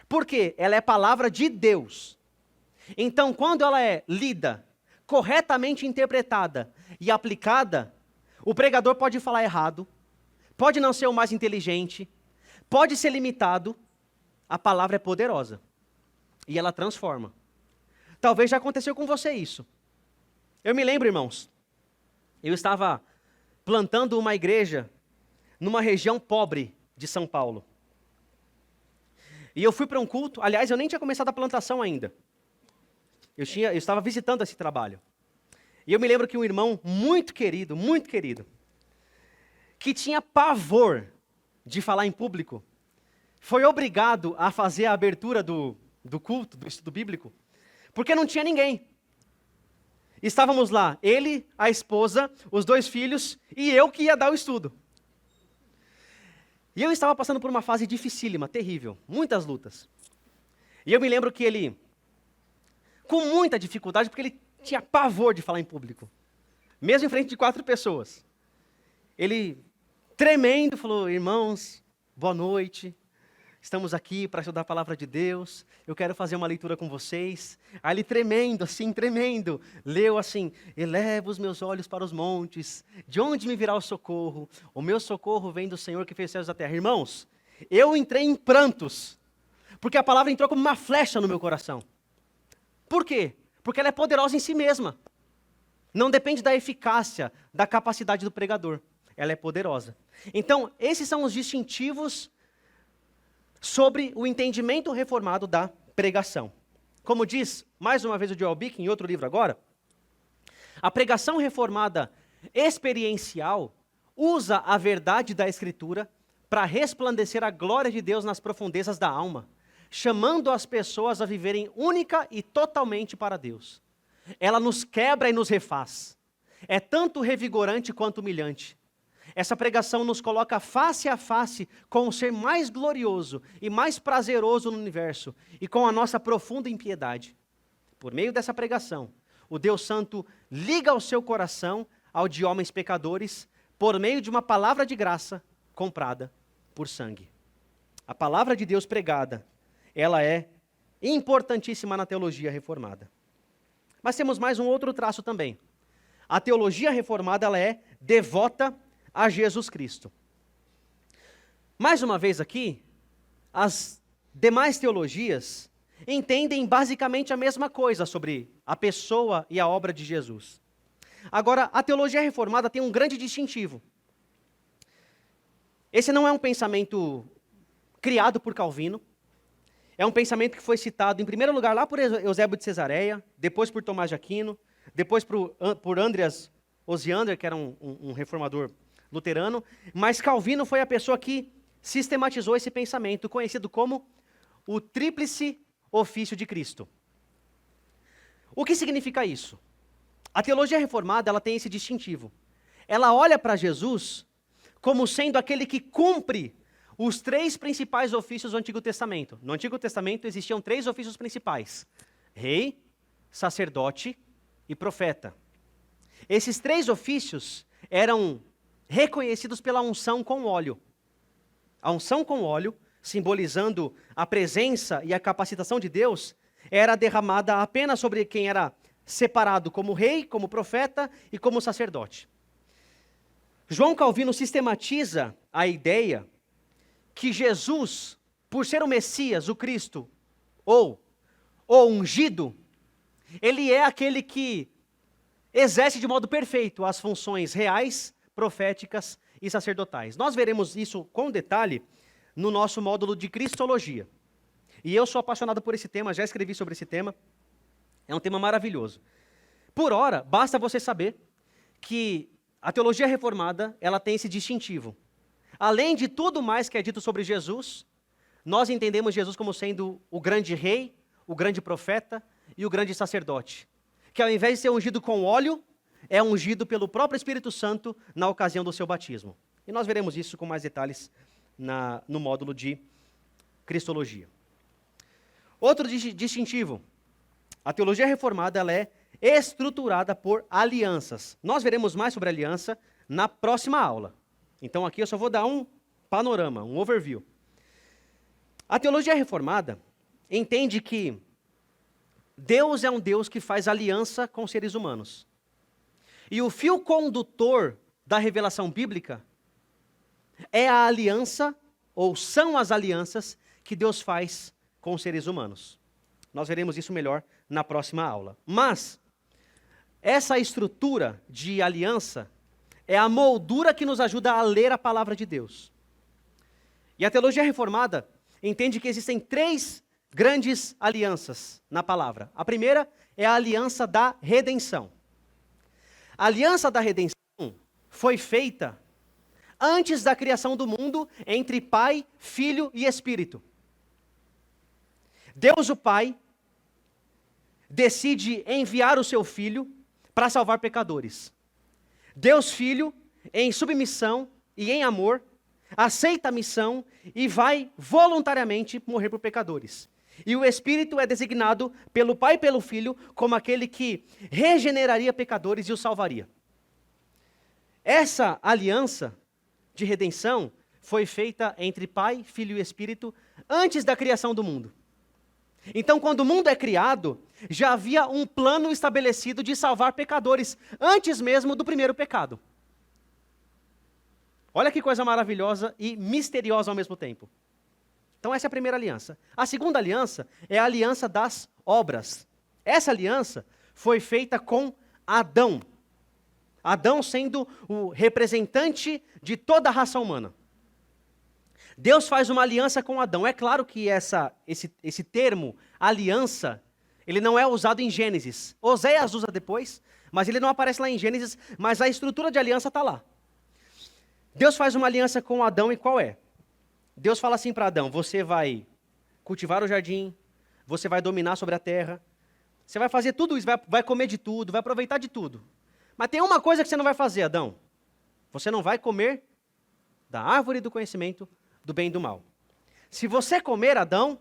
Por quê? Ela é palavra de Deus. Então, quando ela é lida, corretamente interpretada e aplicada, o pregador pode falar errado, pode não ser o mais inteligente, pode ser limitado, a palavra é poderosa. E ela transforma. Talvez já aconteceu com você isso. Eu me lembro, irmãos, eu estava plantando uma igreja numa região pobre de São Paulo. E eu fui para um culto, aliás, eu nem tinha começado a plantação ainda. Eu estava visitando esse trabalho. E eu me lembro que um irmão muito querido, que tinha pavor de falar em público, foi obrigado a fazer a abertura do culto, do estudo bíblico, porque não tinha ninguém. Estávamos lá, ele, a esposa, os 2 filhos e eu que ia dar o estudo. E eu estava passando por uma fase dificílima, terrível, muitas lutas. E eu me lembro que ele, com muita dificuldade, porque ele tinha pavor de falar em público, mesmo em frente de 4 pessoas. Ele, tremendo, falou: irmãos, boa noite, estamos aqui para estudar a palavra de Deus, eu quero fazer uma leitura com vocês. Aí ele tremendo, assim, tremendo, leu assim: eleva os meus olhos para os montes, de onde me virá o socorro? O meu socorro vem do Senhor que fez os céus e a terra. Irmãos, eu entrei em prantos, porque a palavra entrou como uma flecha no meu coração. Por quê? Porque ela é poderosa em si mesma. Não depende da eficácia, da capacidade do pregador. Ela é poderosa. Então, esses são os distintivos sobre o entendimento reformado da pregação. Como diz, mais uma vez, o Joel Bick, em outro livro agora, a pregação reformada experiencial usa a verdade da Escritura para resplandecer a glória de Deus nas profundezas da alma, chamando as pessoas a viverem única e totalmente para Deus. Ela nos quebra e nos refaz. É tanto revigorante quanto humilhante. Essa pregação nos coloca face a face com o ser mais glorioso e mais prazeroso no universo e com a nossa profunda impiedade. Por meio dessa pregação, o Deus Santo liga o seu coração ao de homens pecadores por meio de uma palavra de graça comprada por sangue. A palavra de Deus pregada, ela é importantíssima na teologia reformada. Mas temos mais um outro traço também. A teologia reformada, ela é devota a Jesus Cristo. Mais uma vez aqui, as demais teologias entendem basicamente a mesma coisa sobre a pessoa e a obra de Jesus. Agora, a teologia reformada tem um grande distintivo. Esse não é um pensamento criado por Calvino. É um pensamento que foi citado, em primeiro lugar, lá por Eusébio de Cesareia, depois por Tomás de Aquino, depois por Andreas Osiander, que era um reformador luterano, mas Calvino foi a pessoa que sistematizou esse pensamento, conhecido como o tríplice ofício de Cristo. O que significa isso? A teologia reformada, ela tem esse distintivo. Ela olha para Jesus como sendo aquele que cumpre os 3 principais ofícios do Antigo Testamento. No Antigo Testamento existiam 3 ofícios principais: rei, sacerdote e profeta. Esses 3 ofícios eram reconhecidos pela unção com óleo. A unção com óleo, simbolizando a presença e a capacitação de Deus, era derramada apenas sobre quem era separado como rei, como profeta e como sacerdote. João Calvino sistematiza a ideia que Jesus, por ser o Messias, o Cristo, ou o ungido, ele é aquele que exerce de modo perfeito as funções reais, proféticas e sacerdotais. Nós veremos isso com detalhe no nosso módulo de Cristologia. E eu sou apaixonado por esse tema, já escrevi sobre esse tema. É um tema maravilhoso. Por ora, basta você saber que a teologia reformada, ela tem esse distintivo. Além de tudo mais que é dito sobre Jesus, nós entendemos Jesus como sendo o grande rei, o grande profeta e o grande sacerdote, que ao invés de ser ungido com óleo, é ungido pelo próprio Espírito Santo na ocasião do seu batismo. E nós veremos isso com mais detalhes no módulo de Cristologia. Outro distintivo. A teologia reformada ela é estruturada por alianças. Nós veremos mais sobre aliança na próxima aula. Então aqui eu só vou dar um panorama, um overview. A teologia reformada entende que Deus é um Deus que faz aliança com seres humanos. E o fio condutor da revelação bíblica é a aliança, ou são as alianças, que Deus faz com os seres humanos. Nós veremos isso melhor na próxima aula. Mas, essa estrutura de aliança é a moldura que nos ajuda a ler a palavra de Deus. E a teologia reformada entende que existem 3 grandes alianças na palavra. A primeira é a aliança da redenção. A aliança da redenção foi feita antes da criação do mundo entre Pai, Filho e Espírito. Deus o Pai decide enviar o seu Filho para salvar pecadores. Deus Filho, em submissão e em amor, aceita a missão e vai voluntariamente morrer por pecadores. E o Espírito é designado pelo Pai e pelo Filho como aquele que regeneraria pecadores e os salvaria. Essa aliança de redenção foi feita entre Pai, Filho e Espírito antes da criação do mundo. Então, quando o mundo é criado, já havia um plano estabelecido de salvar pecadores, antes mesmo do primeiro pecado. Olha que coisa maravilhosa e misteriosa ao mesmo tempo. Então essa é a primeira aliança. A segunda aliança é a aliança das obras. Essa aliança foi feita com Adão. Adão sendo o representante de toda a raça humana. Deus faz uma aliança com Adão. É claro que esse termo, aliança, ele não é usado em Gênesis. Oséias usa depois, mas ele não aparece lá em Gênesis, mas a estrutura de aliança está lá. Deus faz uma aliança com Adão e qual é? Deus fala assim para Adão, você vai cultivar o jardim, você vai dominar sobre a terra, você vai fazer tudo isso, vai comer de tudo, vai aproveitar de tudo. Mas tem uma coisa que você não vai fazer, Adão. Você não vai comer da árvore do conhecimento do bem e do mal. Se você comer, Adão,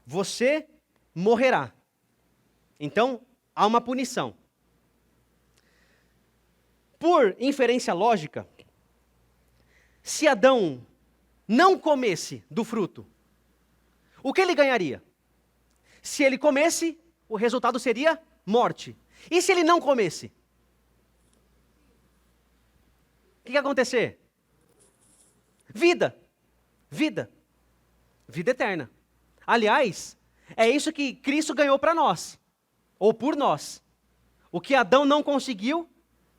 você morrerá. Então, há uma punição. Por inferência lógica, se Adão não comesse do fruto, o que ele ganharia? Se ele comesse, o resultado seria morte. E se ele não comesse? O que ia acontecer? Vida. Vida. Vida eterna. Aliás, é isso que Cristo ganhou para nós. Ou por nós. O que Adão não conseguiu,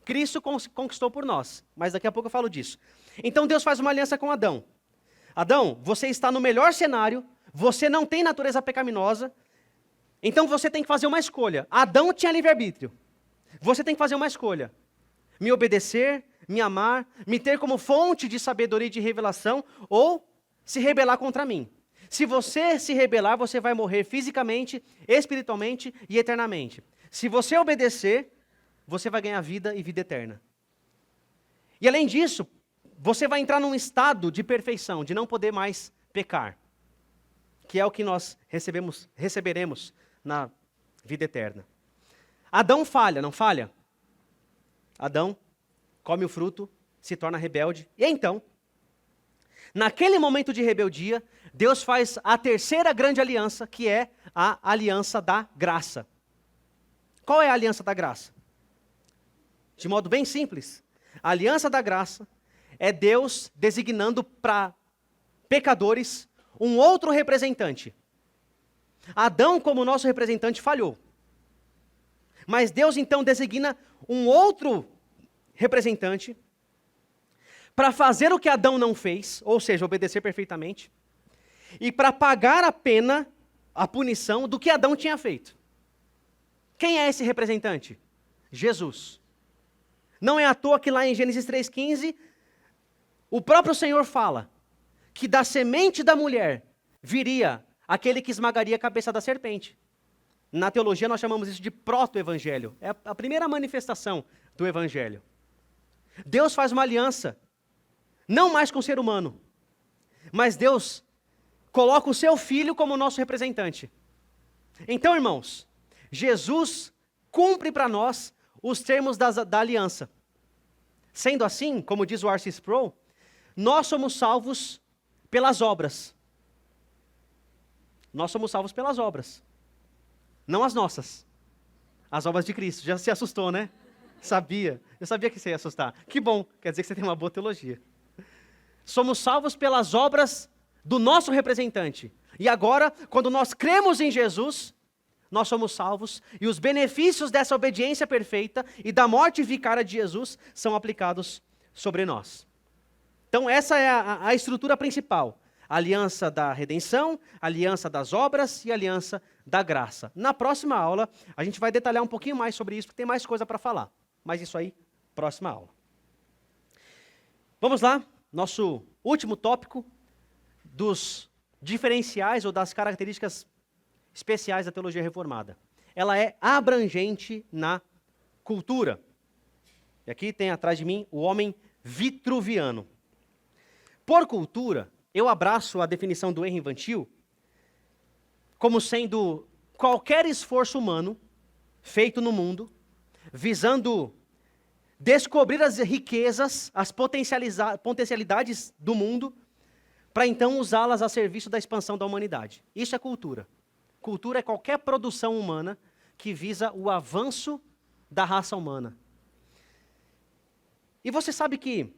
Cristo conquistou por nós. Mas daqui a pouco eu falo disso. Então Deus faz uma aliança com Adão. Adão, você está no melhor cenário, você não tem natureza pecaminosa, então você tem que fazer uma escolha. Adão tinha livre-arbítrio. Você tem que fazer uma escolha. Me obedecer, me amar, me ter como fonte de sabedoria e de revelação, ou se rebelar contra mim. Se você se rebelar, você vai morrer fisicamente, espiritualmente e eternamente. Se você obedecer, você vai ganhar vida e vida eterna. E além disso, você vai entrar num estado de perfeição, de não poder mais pecar, que é o que nós receberemos na vida eterna. Adão falha, não falha? Adão come o fruto, se torna rebelde, e então, naquele momento de rebeldia, Deus faz a terceira grande aliança, que é a aliança da graça. Qual é a aliança da graça? De modo bem simples, a aliança da graça é Deus designando para pecadores um outro representante. Adão, como nosso representante, falhou. Mas Deus então designa um outro representante para fazer o que Adão não fez, ou seja, obedecer perfeitamente, e para pagar a pena, a punição do que Adão tinha feito. Quem é esse representante? Jesus. Não é à toa que lá em Gênesis 3,15, o próprio Senhor fala que da semente da mulher viria aquele que esmagaria a cabeça da serpente. Na teologia nós chamamos isso de proto-evangelho. É a primeira manifestação do evangelho. Deus faz uma aliança, não mais com o ser humano, mas Deus coloca o seu filho como nosso representante. Então, irmãos, Jesus cumpre para nós os termos da aliança. Sendo assim, como diz o R.C. Sproul, nós somos salvos pelas obras. Nós somos salvos pelas obras, não as nossas. As obras de Cristo. Já se assustou, né? Sabia. Eu sabia que você ia assustar. Que bom, quer dizer que você tem uma boa teologia. Somos salvos pelas obras do nosso representante. E agora, quando nós cremos em Jesus, nós somos salvos e os benefícios dessa obediência perfeita e da morte vicária de Jesus são aplicados sobre nós. Então essa é a estrutura principal. A aliança da redenção, a aliança das obras e a aliança da graça. Na próxima aula, a gente vai detalhar um pouquinho mais sobre isso, porque tem mais coisa para falar. Mas isso aí, próxima aula. Vamos lá, nosso último tópico dos diferenciais ou das características especiais da teologia reformada. Ela é abrangente na cultura. E aqui tem atrás de mim o homem vitruviano. Por cultura, eu abraço a definição do Henry Van Til como sendo qualquer esforço humano feito no mundo, visando descobrir as riquezas, as potencialidades do mundo, para então usá-las a serviço da expansão da humanidade. Isso é cultura. Cultura é qualquer produção humana que visa o avanço da raça humana. E você sabe que,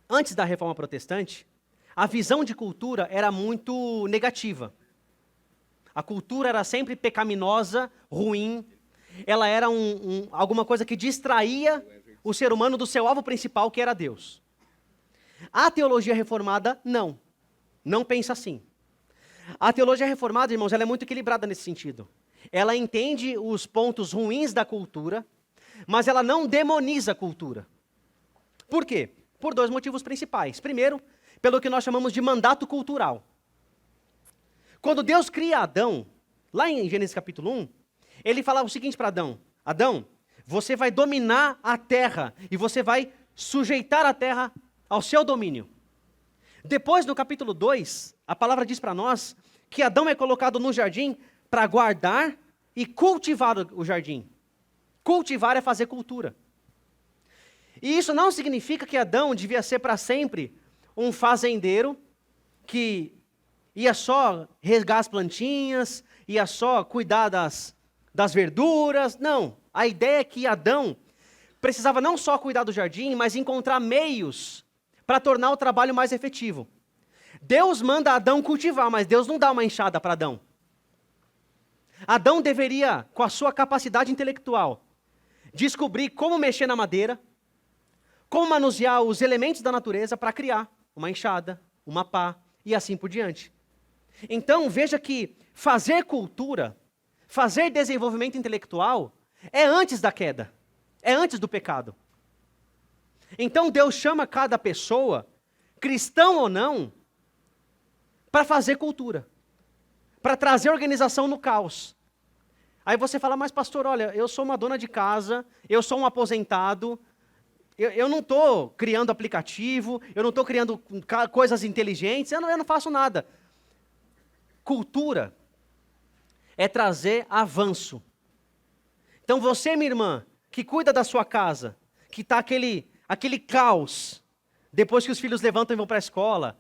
antes da Reforma Protestante, a visão de cultura era muito negativa. A cultura era sempre pecaminosa, ruim. Ela era alguma coisa que distraía o ser humano do seu alvo principal, que era Deus. A teologia reformada, não pensa assim. A teologia reformada, irmãos, ela é muito equilibrada nesse sentido. Ela entende os pontos ruins da cultura, mas ela não demoniza a cultura. Por quê? Por dois motivos principais. Primeiro, pelo que nós chamamos de mandato cultural. Quando Deus cria Adão, lá em Gênesis capítulo 1, ele falava o seguinte para Adão: Adão, você vai dominar a terra e você vai sujeitar a terra ao seu domínio. Depois, no capítulo 2, a palavra diz para nós que Adão é colocado no jardim para guardar e cultivar o jardim. Cultivar é fazer cultura. E isso não significa que Adão devia ser para sempre um fazendeiro que ia só regar as plantinhas, ia só cuidar das verduras. Não, a ideia é que Adão precisava não só cuidar do jardim, mas encontrar meios para tornar o trabalho mais efetivo. Deus manda Adão cultivar, mas Deus não dá uma enxada para Adão. Adão deveria, com a sua capacidade intelectual, descobrir como mexer na madeira, como manusear os elementos da natureza para criar uma enxada, uma pá e assim por diante. Então, veja que fazer cultura, fazer desenvolvimento intelectual, é antes da queda, é antes do pecado. Então, Deus chama cada pessoa, cristão ou não, para fazer cultura, para trazer organização no caos. Aí você fala, mas pastor, olha, eu sou uma dona de casa, eu sou um aposentado, eu não estou criando aplicativo, eu não estou criando coisas inteligentes, eu não faço nada. Cultura é trazer avanço. Então você, minha irmã, que cuida da sua casa, que está aquele caos, depois que os filhos levantam e vão para a escola,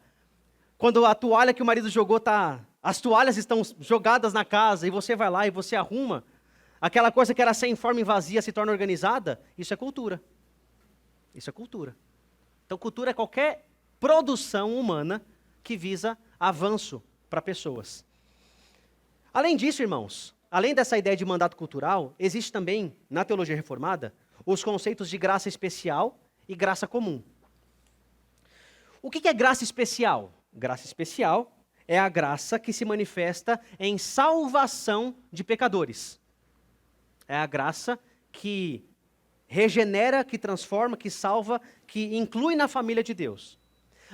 quando a toalha que o marido jogou as toalhas estão jogadas na casa e você vai lá e você arruma, aquela coisa que era sem forma e vazia se torna organizada, isso é cultura. Isso é cultura. Então, cultura é qualquer produção humana que visa avanço para pessoas. Além disso, irmãos, além dessa ideia de mandato cultural, existe também, na teologia reformada, os conceitos de graça especial e graça comum. O que é graça especial? Graça especial é a graça que se manifesta em salvação de pecadores. É a graça que regenera, que transforma, que salva, que inclui na família de Deus.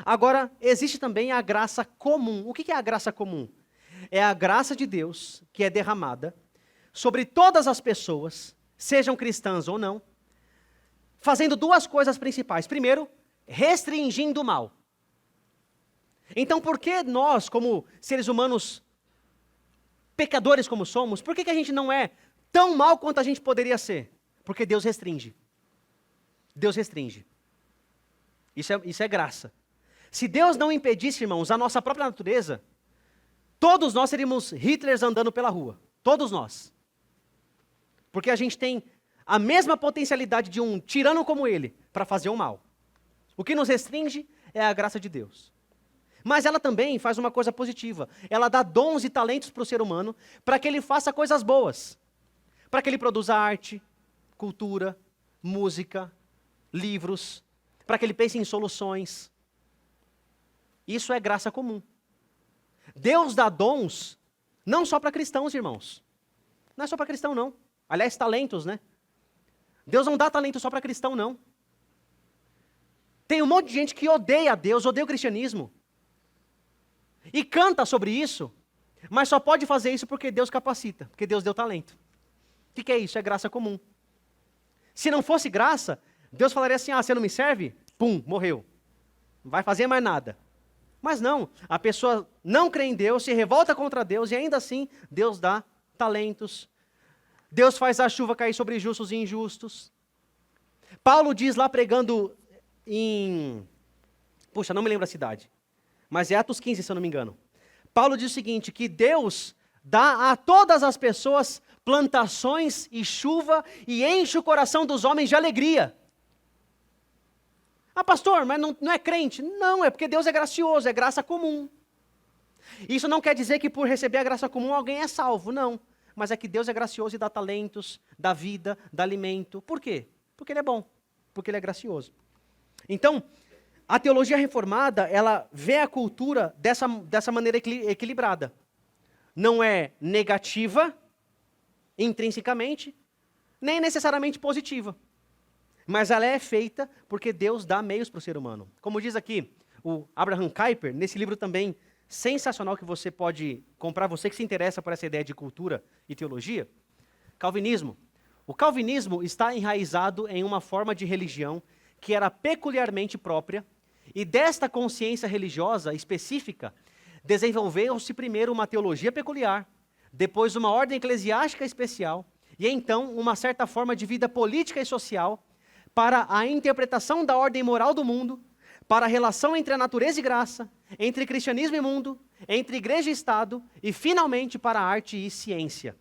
Agora, existe também a graça comum. O que é a graça comum? É a graça de Deus que é derramada sobre todas as pessoas, sejam cristãs ou não, fazendo duas coisas principais. Primeiro, restringindo o mal. Então, por que nós, como seres humanos pecadores como somos, por que a gente não é tão mal quanto a gente poderia ser, porque Deus restringe. Deus restringe. Isso é graça. Se Deus não impedisse, irmãos, a nossa própria natureza, todos nós seríamos Hitlers andando pela rua. Todos nós. Porque a gente tem a mesma potencialidade de um tirano como ele para fazer o mal. O que nos restringe é a graça de Deus. Mas ela também faz uma coisa positiva. Ela dá dons e talentos para o ser humano para que ele faça coisas boas. Para que ele produza arte, cultura, música, livros, para que ele pense em soluções. Isso é graça comum. Deus dá dons não só para cristãos, irmãos. Não é só para cristão, não. Aliás, talentos, né? Deus não dá talento só para cristão, não. Tem um monte de gente que odeia a Deus, odeia o cristianismo. E canta sobre isso, mas só pode fazer isso porque Deus capacita, porque Deus deu talento. O que é isso? É graça comum. Se não fosse graça, Deus falaria assim, você não me serve? Pum, morreu. Não vai fazer mais nada. Mas não, a pessoa não crê em Deus, se revolta contra Deus e ainda assim Deus dá talentos. Deus faz a chuva cair sobre justos e injustos. Paulo diz lá pregando em... Puxa, não me lembro a cidade. Mas é Atos 15, se eu não me engano. Paulo diz o seguinte, que Deus dá a todas as pessoas plantações e chuva e enche o coração dos homens de alegria. Pastor, mas não é crente? Não, é porque Deus é gracioso, é graça comum. Isso não quer dizer que por receber a graça comum alguém é salvo, não. Mas é que Deus é gracioso e dá talentos, dá vida, dá alimento. Por quê? Porque Ele é bom, porque Ele é gracioso. Então, a teologia reformada, ela vê a cultura dessa maneira equilibrada. Não é negativa, intrinsecamente, nem necessariamente positiva. Mas ela é feita porque Deus dá meios para o ser humano. Como diz aqui o Abraham Kuyper, nesse livro também sensacional que você pode comprar, você que se interessa por essa ideia de cultura e teologia, Calvinismo. O calvinismo está enraizado em uma forma de religião que era peculiarmente própria, e desta consciência religiosa específica, desenvolveu-se primeiro uma teologia peculiar, depois uma ordem eclesiástica especial, e então uma certa forma de vida política e social, para a interpretação da ordem moral do mundo, para a relação entre a natureza e graça, entre cristianismo e mundo, entre igreja e Estado, e finalmente para a arte e ciência.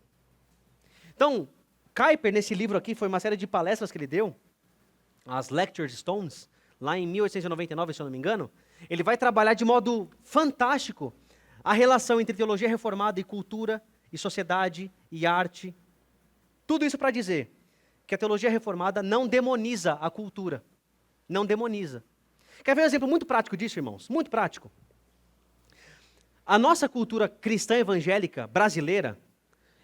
Então, Kuyper, nesse livro aqui, foi uma série de palestras que ele deu, as Lecture Stones, lá em 1899, se eu não me engano, ele vai trabalhar de modo fantástico a relação entre teologia reformada e cultura, e sociedade, e arte. Tudo isso para dizer que a teologia reformada não demoniza a cultura. Não demoniza. Quer ver um exemplo muito prático disso, irmãos? Muito prático. A nossa cultura cristã evangélica brasileira,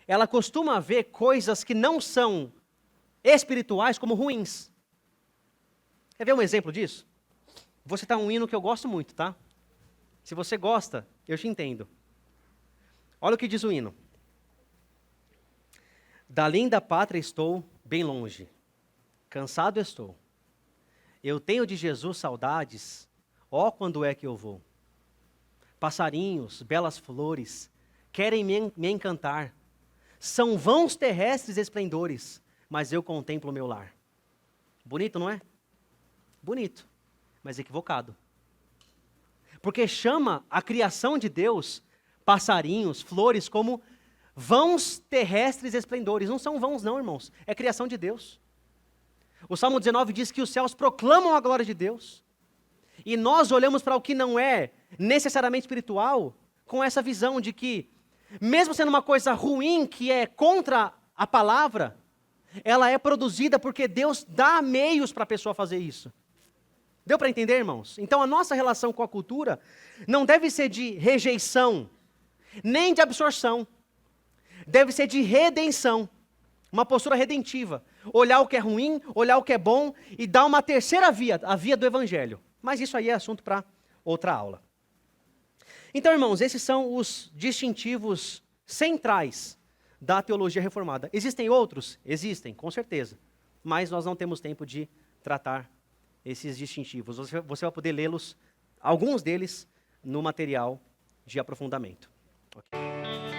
ela costuma ver coisas que não são espirituais como ruins. Quer ver um exemplo disso? Vou citar um hino que eu gosto muito, tá? Se você gosta, eu te entendo. Olha o que diz o hino. Da linda pátria estou bem longe, cansado estou. Eu tenho de Jesus saudades, ó quando é que eu vou. Passarinhos, belas flores, querem me encantar. São vãos terrestres esplendores, mas eu contemplo o meu lar. Bonito, não é? Bonito, mas equivocado. Porque chama a criação de Deus, passarinhos, flores, como vãos terrestres esplendores. Não são vãos não, irmãos. É criação de Deus. O Salmo 19 diz que os céus proclamam a glória de Deus. E nós olhamos para o que não é necessariamente espiritual com essa visão de que, mesmo sendo uma coisa ruim, que é contra a palavra, ela é produzida porque Deus dá meios para a pessoa fazer isso. Deu para entender, irmãos? Então a nossa relação com a cultura não deve ser de rejeição, nem de absorção. Deve ser de redenção, uma postura redentiva. Olhar o que é ruim, olhar o que é bom e dar uma terceira via, a via do evangelho. Mas isso aí é assunto para outra aula. Então, irmãos, esses são os distintivos centrais da teologia reformada. Existem outros? Existem, com certeza. Mas nós não temos tempo de tratar esses distintivos. Você vai poder lê-los, alguns deles, no material de aprofundamento. Okay.